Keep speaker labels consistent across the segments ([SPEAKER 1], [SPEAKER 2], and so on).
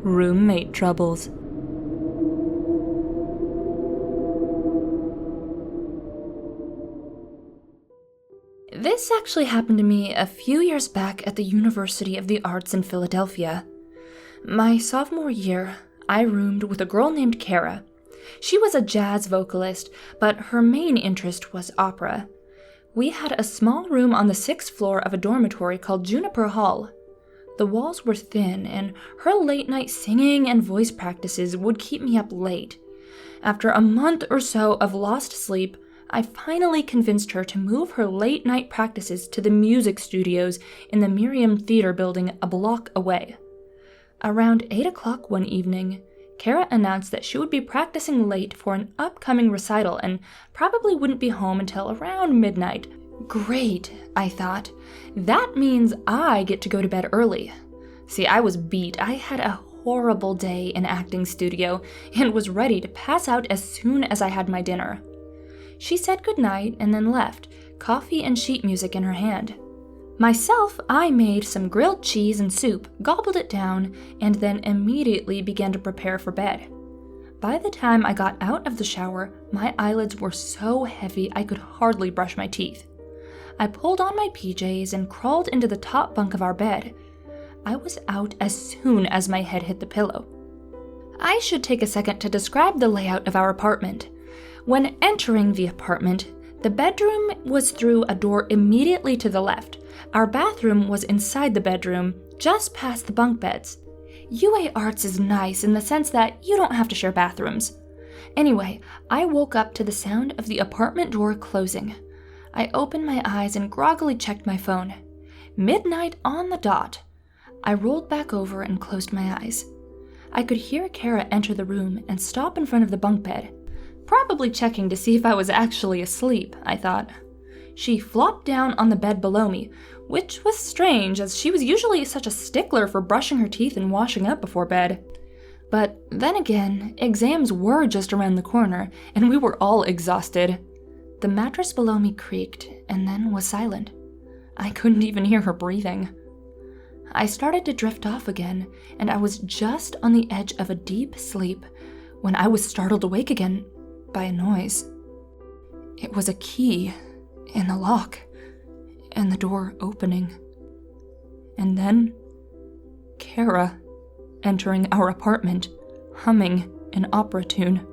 [SPEAKER 1] Roommate troubles. This actually happened to me a few years back at the University of the Arts in Philadelphia. My sophomore year, I roomed with a girl named Kara. She was a jazz vocalist, but her main interest was opera. We had a small room on the 6th floor of a dormitory called Juniper Hall. The walls were thin, and her late-night singing and voice practices would keep me up late. After a month or so of lost sleep, I finally convinced her to move her late-night practices to the music studios in the Miriam Theater building a block away. Around 8 o'clock one evening, Kara announced that she would be practicing late for an upcoming recital and probably wouldn't be home until around midnight. Great, I thought. That means I get to go to bed early. See, I was beat. I had a horrible day in acting studio and was ready to pass out as soon as I had my dinner. She said goodnight and then left, coffee and sheet music in her hand. Myself, I made some grilled cheese and soup, gobbled it down, and then immediately began to prepare for bed. By the time I got out of the shower, my eyelids were so heavy I could hardly brush my teeth. I pulled on my PJs and crawled into the top bunk of our bed. I was out as soon as my head hit the pillow. I should take a second to describe the layout of our apartment. When entering the apartment, the bedroom was through a door immediately to the left. Our bathroom was inside the bedroom, just past the bunk beds. UA Arts is nice in the sense that you don't have to share bathrooms. Anyway, I woke up to the sound of the apartment door closing. I opened my eyes and groggily checked my phone. Midnight on the dot. I rolled back over and closed my eyes. I could hear Kara enter the room and stop in front of the bunk bed. Probably checking to see if I was actually asleep, I thought. She flopped down on the bed below me, which was strange as she was usually such a stickler for brushing her teeth and washing up before bed. But then again, exams were just around the corner, and we were all exhausted. The mattress below me creaked and then was silent. I couldn't even hear her breathing. I started to drift off again, and I was just on the edge of a deep sleep when I was startled awake again by a noise. It was a key in the lock and the door opening. And then Kara entering our apartment, humming an opera tune.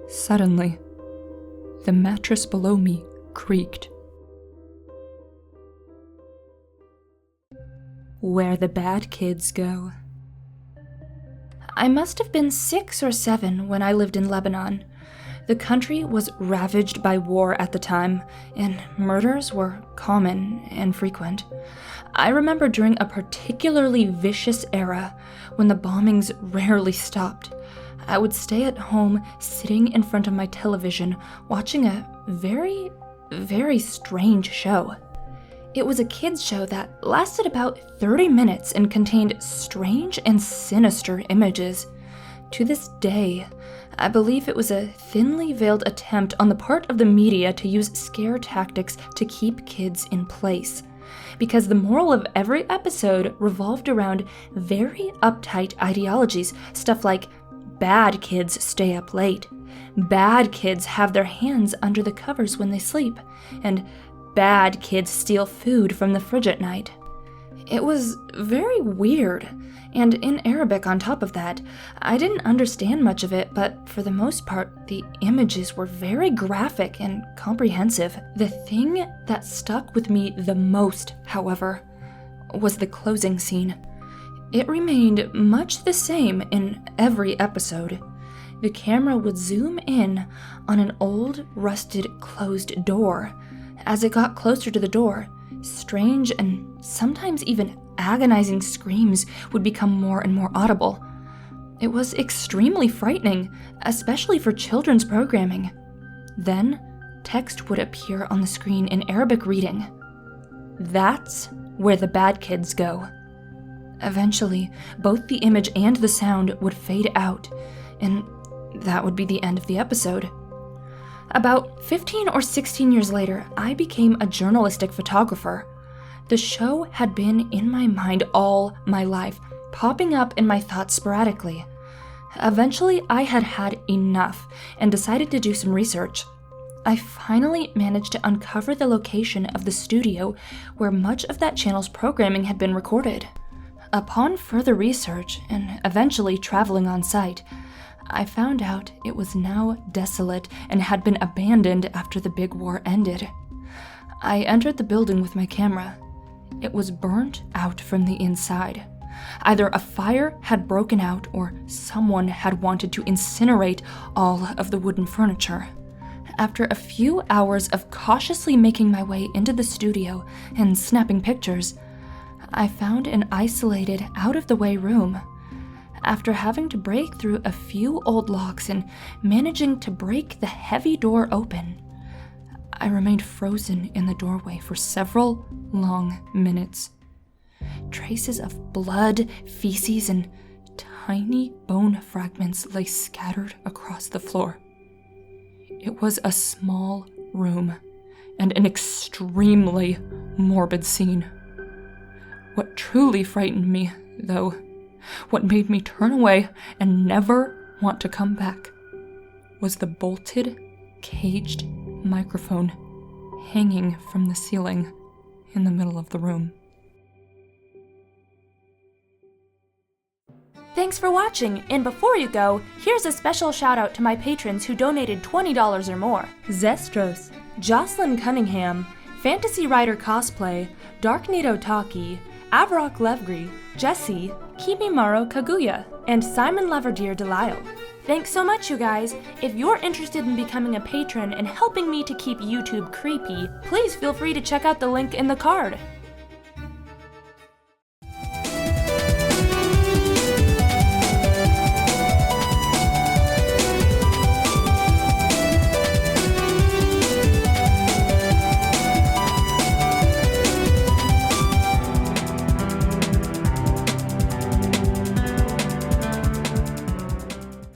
[SPEAKER 1] Suddenly, the mattress below me creaked. Where the bad kids go. I must have been 6 or 7 when I lived in Lebanon. The country was ravaged by war at the time, and murders were common and frequent. I remember during a particularly vicious era, when the bombings rarely stopped, I would stay at home sitting in front of my television watching a very, very strange show. It was a kids' show that lasted about 30 minutes and contained strange and sinister images. To this day, I believe it was a thinly veiled attempt on the part of the media to use scare tactics to keep kids in place, because the moral of every episode revolved around very uptight ideologies, stuff like bad kids stay up late, bad kids have their hands under the covers when they sleep, and bad kids steal food from the fridge at night. It was very weird, and in Arabic on top of that. I didn't understand much of it, but for the most part, the images were very graphic and comprehensive. The thing that stuck with me the most, however, was the closing scene. It remained much the same in every episode. The camera would zoom in on an old, rusted, closed door. As it got closer to the door, strange and sometimes even agonizing screams would become more and more audible. It was extremely frightening, especially for children's programming. Then, text would appear on the screen in Arabic reading. That's where the bad kids go. Eventually, both the image and the sound would fade out, and that would be the end of the episode. About 15 or 16 years later, I became a journalistic photographer. The show had been in my mind all my life, popping up in my thoughts sporadically. Eventually, I had had enough and decided to do some research. I finally managed to uncover the location of the studio where much of that channel's programming had been recorded. Upon further research, and eventually traveling on site, I found out it was now desolate and had been abandoned after the big war ended. I entered the building with my camera. It was burnt out from the inside. Either a fire had broken out or someone had wanted to incinerate all of the wooden furniture. After a few hours of cautiously making my way into the studio and snapping pictures, I found an isolated, out-of-the-way room. After having to break through a few old locks and managing to break the heavy door open, I remained frozen in the doorway for several long minutes. Traces of blood, feces, and tiny bone fragments lay scattered across the floor. It was a small room and an extremely morbid scene. What truly frightened me, though, what made me turn away and never want to come back, was the bolted, caged microphone hanging from the ceiling in the middle of the room.
[SPEAKER 2] Thanks for watching, and before you go, here's a special shout out to my patrons who donated $20 or more. Zestros, Jocelyn Cunningham, Fantasy Writer Cosplay, Darknado Taki, Avrok Levgri, Jesse, Kimimaro Kaguya, and Simon Laverdier Delisle. Thanks so much, you guys. If you're interested in becoming a patron and helping me to keep YouTube creepy, please feel free to check out the link in the card.